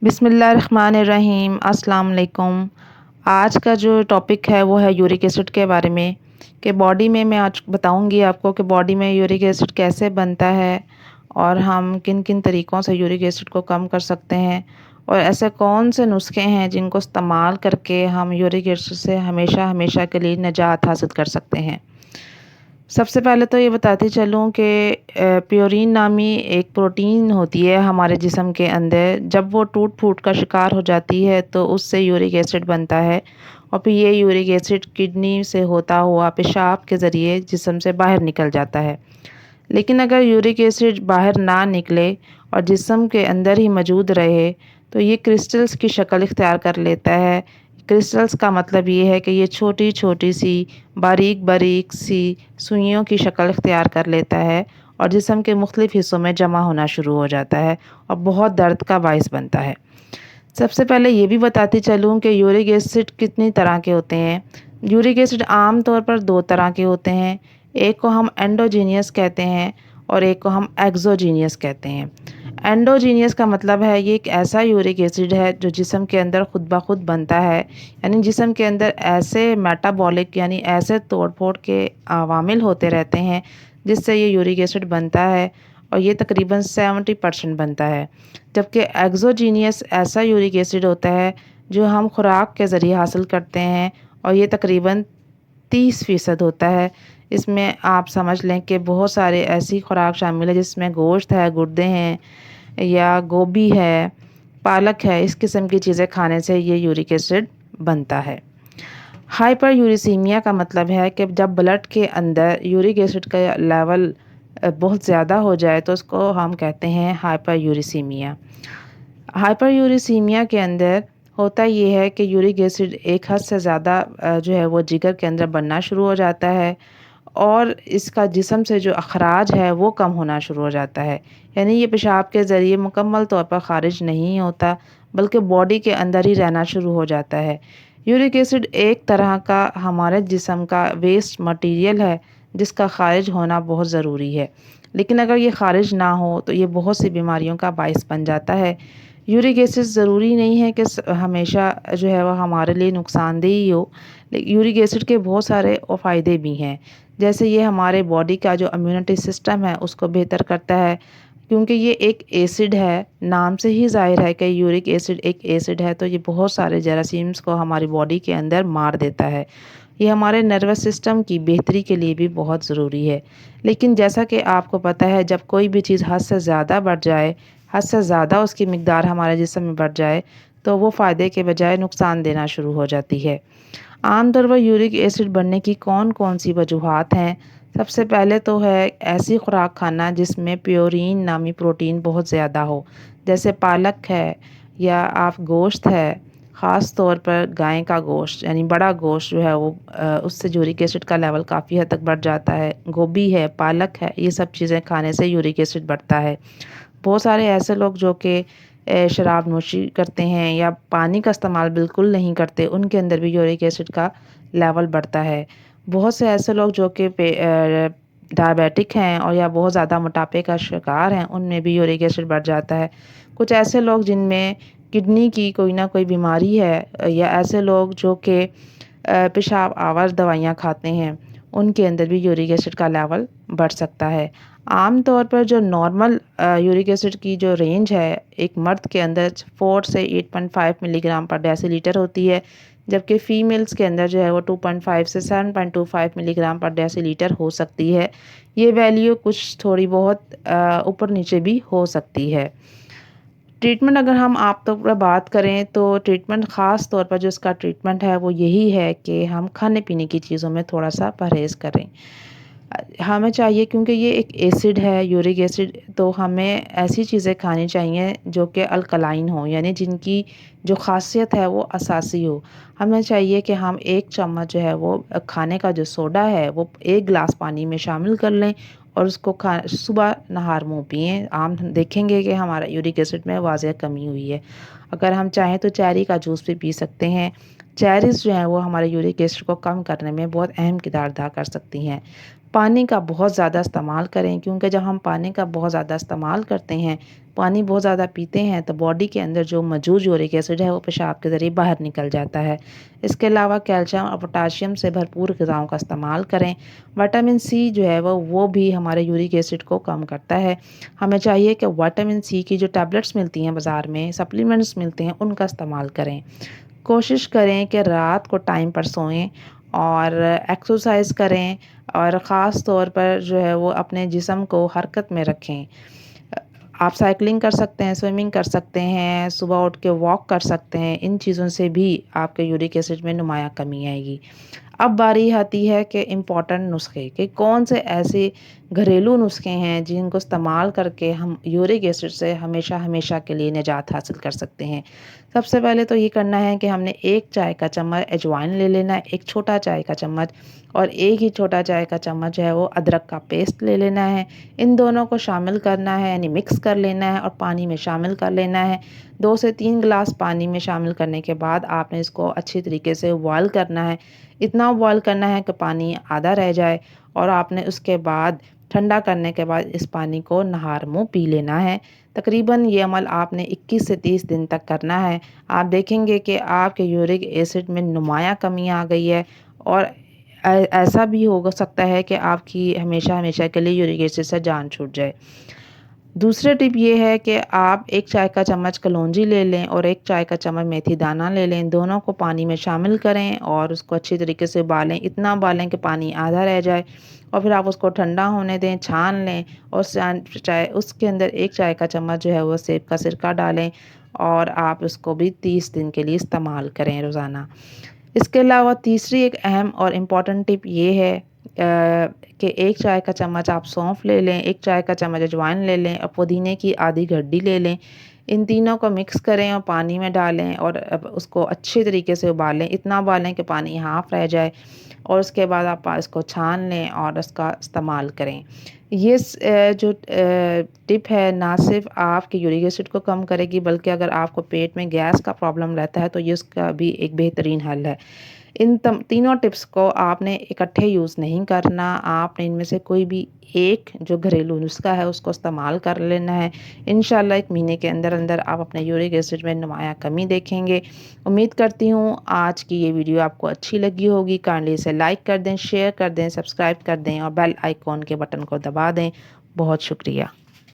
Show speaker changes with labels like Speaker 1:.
Speaker 1: बिस्मिल्लाहिर्रहमानिर्रहीम अस्सलाम वालेकुम। आज का जो टॉपिक है वो है यूरिक एसिड के बारे में कि बॉडी में मैं आज बताऊंगी आपको कि बॉडी में यूरिक एसिड कैसे बनता है और हम किन किन तरीक़ों से यूरिक एसिड को कम कर सकते हैं और ऐसे कौन से नुस्खे हैं जिनको इस्तेमाल करके हम यूरिक एसिड से हमेशा हमेशा के लिए निजात हासिल कर सकते हैं। सबसे पहले तो ये बताती चलूँ कि प्योरीन नामी एक प्रोटीन होती है हमारे जिस्म के अंदर। जब वो टूट-फूट का शिकार हो जाती है तो उससे यूरिक एसिड बनता है और फिर ये यूरिक एसिड किडनी से होता हुआ पेशाब के ज़रिए जिस्म से बाहर निकल जाता है। लेकिन अगर यूरिक एसिड बाहर ना निकले और जिस्म के अंदर ही मौजूद रहे तो ये क्रिस्टल्स की शक्ल इख्तियार कर लेता है। क्रिस्टल्स का मतलब ये है कि ये छोटी-छोटी सी बारीक-बारीक सी सुइयों की शक्ल इख्तियार कर लेता है और जिस्म के मुख्तलिफ़ हिस्सों में जमा होना शुरू हो जाता है और बहुत दर्द का बाइस बनता है। सबसे पहले ये भी बताती चलूँ कि यूरिक एसिड कितनी तरह के होते हैं। यूरिक एसिड आम तौर पर 2 तरह के होते हैं। एक को हम एंडोजीनियस कहते हैं और एक को हम एक्सोजीनियस कहते हैं। एंडोजीनियस का मतलब है ये एक ऐसा यूरिक एसिड है जो जिस्म के अंदर खुद ब खुद बनता है, यानी जिस्म के अंदर ऐसे मेटाबॉलिक यानी ऐसे तोड़-फोड़ के अवामिल होते रहते हैं जिससे ये यूरिक एसिड बनता है और ये तकरीबन 70% बनता है। जबकि एक्सोजीनियस ऐसा यूरिक एसिड होता है जो हम खुराक के ज़रिए हासिल करते हैं और ये तकरीबन 30% होता है। इसमें आप समझ लें कि बहुत सारे ऐसी खुराक शामिल है जिसमें गोश्त है, गुर्दे हैं या गोभी है, पालक है। इस किस्म की चीज़ें खाने से ये यूरिक एसिड बनता है। हाइपरयूरिसीमिया का मतलब है कि जब ब्लड के अंदर यूरिक एसिड का लेवल बहुत ज़्यादा हो जाए तो उसको हम कहते हैं हाइपरयूरिसीमिया। हाइपरयूरिसीमिया के अंदर होता ये है कि यूरिक एसिड एक हद से ज़्यादा जो है वो जिगर के अंदर बनना शुरू हो जाता है और इसका जिस्म से जो अखराज है वो कम होना शुरू हो जाता है। यानी ये पेशाब के ज़रिए मुकम्मल तौर पर ख़ारिज नहीं होता बल्कि बॉडी के अंदर ही रहना शुरू हो जाता है। यूरिक एसिड एक तरह का हमारे जिस्म का वेस्ट मटीरियल है जिसका ख़ारिज होना बहुत ज़रूरी है। लेकिन अगर ये ख़ारिज ना हो तो ये बहुत सी बीमारियों का बाइस बन जाता है। यूरिक एसिड ज़रूरी नहीं है कि हमेशा जो है वह हमारे लिए नुकसानदेह ही हो। यूरिक एसिड के बहुत सारे फ़ायदे भी हैं। जैसे ये हमारे बॉडी का जो इम्यूनिटी सिस्टम है उसको बेहतर करता है क्योंकि ये एक एसिड है, नाम से ही ज़ाहिर है कि यूरिक एसिड एक एसिड है तो ये बहुत सारे जरासीम्स को हमारी बॉडी के अंदर मार देता है। ये हमारे नर्वस सिस्टम की बेहतरी के लिए भी बहुत ज़रूरी है। लेकिन जैसा कि आपको पता है जब कोई भी चीज़ हद से ज़्यादा बढ़ जाए, हद से ज़्यादा उसकी मिक़दार हमारे जिस्म में बढ़ जाए तो वो फ़ायदे के बजाय नुकसान देना शुरू हो जाती है। आम तौर पर यूरिक एसिड बढ़ने की कौन-कौन सी वजूहात हैं? सबसे पहले तो है ऐसी खुराक खाना जिसमें प्योरीन नामी प्रोटीन बहुत ज़्यादा हो, जैसे पालक है या आप गोश्त है, ख़ास तौर पर गाय का गोश्त यानी बड़ा गोश्त जो है वो उससे यूरिक एसिड का लेवल काफ़ी हद तक बढ़ जाता है। गोभी है, पालक है, ये सब चीज़ें खाने से यूरिक एसिड बढ़ता है। बहुत सारे ऐसे लोग जो कि शराब नोशी करते हैं या पानी का इस्तेमाल बिल्कुल नहीं करते, उनके अंदर भी यूरिक एसिड का लेवल बढ़ता है। बहुत से ऐसे लोग जो कि डायबिटिक हैं और या बहुत ज़्यादा मोटापे का शिकार हैं, उनमें भी यूरिक एसिड बढ़ जाता है। कुछ ऐसे लोग जिनमें किडनी की कोई ना कोई बीमारी है या ऐसे लोग जो कि पेशाब आवर दवाइयाँ खाते हैं, उनके अंदर भी यूरिक एसिड का लेवल बढ़ सकता है। आम तौर पर जो नॉर्मल यूरिक एसिड की जो रेंज है एक मर्द के अंदर 4 से 8.5 मिलीग्राम पर डेसीलीटर होती है, जबकि फ़ीमेल्स के अंदर जो है वो 2.5 से 7.25 मिलीग्राम पर डेसीलीटर हो सकती है। ये वैल्यू कुछ थोड़ी बहुत ऊपर नीचे भी हो सकती है। ट्रीटमेंट अगर हम आप तौर पर बात करें तो ट्रीटमेंट ख़ास तौर पर जो इसका ट्रीटमेंट है वो यही है कि हम खाने-पीने की चीज़ों में थोड़ा-सा परहेज़ करें। हमें चाहिए क्योंकि ये एक एसिड है यूरिक एसिड तो हमें ऐसी चीज़ें खानी चाहिए जो कि अल्कलाइन हो यानी जिनकी जो ख़ासियत है वो असासी हो। हमें चाहिए कि हम 1 चम्मच जो है वो खाने का जो सोडा है वो 1 गिलास पानी में शामिल कर लें और उसको सुबह नहार मुँह पिएँ। हम देखेंगे कि हमारा यूरिक एसिड में वाज़ह कमी हुई है। अगर हम चाहें तो चेरी का जूस भी पी सकते हैं। चेरीज़ जो हैं वो हमारे यूरिक एसिड को कम करने में बहुत अहम किरदार अदा कर सकती हैं। पानी का बहुत ज़्यादा इस्तेमाल करें, क्योंकि जब हम पानी का बहुत ज़्यादा इस्तेमाल करते हैं, पानी बहुत ज़्यादा पीते हैं, तो बॉडी के अंदर जो मौजूद यूरिक एसिड है वो पेशाब के ज़रिए बाहर निकल जाता है। इसके अलावा कैल्शियम और पोटाशियम से भरपूर ग़िज़ाओं का इस्तेमाल करें। विटामिन सी जो है वो भी हमारे यूरिक एसिड को कम करता है। हमें चाहिए कि विटामिन सी की जो टैबलेट्स मिलती हैं बाज़ार में, सप्लीमेंट्स मिलते हैं, उनका इस्तेमाल करें। कोशिश करें कि रात को टाइम पर सोएं और एक्सरसाइज करें और ख़ास तौर पर जो है वो अपने जिस्म को हरकत में रखें। आप साइकिलिंग कर सकते हैं, स्विमिंग कर सकते हैं, सुबह उठ के वॉक कर सकते हैं। इन चीज़ों से भी आपके यूरिक एसिड में नुमायाँ कमी आएगी। अब बारी आती है कि इम्पॉर्टेंट नुस्खे कि कौन से ऐसे घरेलू नुस्खे हैं जिनको इस्तेमाल करके हम यूरिक एसिड से हमेशा हमेशा के लिए निजात हासिल कर सकते हैं। सबसे पहले तो ये करना है कि हमने 1 चाय का चम्मच अजवाइन ले लेना है, 1 छोटा चाय का चम्मच, और 1 ही छोटा चाय का चम्मच जो है वो अदरक का पेस्ट ले लेना है। इन दोनों को शामिल करना है, यानी मिक्स कर लेना है और पानी में शामिल कर लेना है। 2 से 3 गिलास पानी में शामिल करने के बाद आपने इसको अच्छी तरीके से बॉयल करना है। इतना बॉयल करना है कि पानी आधा रह जाए, और आपने उसके बाद ठंडा करने के बाद इस पानी को नहार मुँह पी लेना है। तकरीबन ये अमल आपने 21 से 30 दिन तक करना है। आप देखेंगे कि आपके यूरिक एसिड में नुमायाँ कमी आ गई है, और ऐसा भी हो सकता है कि आपकी हमेशा हमेशा के लिए यूरिक एसिड से जान छूट जाए। दूसरा टिप ये है कि आप 1 चाय का चम्मच कलौंजी ले लें और 1 चाय का चम्मच मेथी दाना ले लें। दोनों को पानी में शामिल करें और उसको अच्छी तरीके से उबालें। इतना उबालें कि पानी आधा रह जाए, और फिर आप उसको ठंडा होने दें, छान लें, और चाय उसके अंदर 1 चाय का चम्मच जो है वो सेब का सिरका डालें, और आप उसको भी 30 दिन के लिए इस्तेमाल करें रोज़ाना। इसके अलावा तीसरी एक अहम और इम्पॉर्टेंट टिप ये है कि 1 चाय का चम्मच आप सौंफ ले लें, 1 चाय का चम्मच अजवाइन ले लें और पुदीने की आधी गड्डी ले लें। इन तीनों को मिक्स करें और पानी में डालें, और अब उसको अच्छे तरीके से उबालें। इतना उबालें कि पानी हाफ़ रह जाए, और उसके बाद आप इसको छान लें और उसका इस्तेमाल करें। ये जो टिप है ना सिर्फ़ आपके यूरिक एसिड को कम करेगी, बल्कि अगर आपको पेट में गैस का प्रॉब्लम रहता है तो ये उसका भी एक बेहतरीन हल है। इन तीनों टिप्स को आपने इकट्ठे यूज़ नहीं करना, आपने इनमें से कोई भी एक जो घरेलू नुस्खा है उसको इस्तेमाल कर लेना है। इंशाल्लाह 1 महीने के अंदर अंदर आप अपने यूरिक एसिड में नुमायाँ कमी देखेंगे। उम्मीद करती हूँ आज की ये वीडियो आपको अच्छी लगी होगी। काइंडली इसे लाइक कर दें, शेयर कर दें, सब्सक्राइब कर दें और बेल आइकॉन के बटन को दबा दें। बहुत शुक्रिया।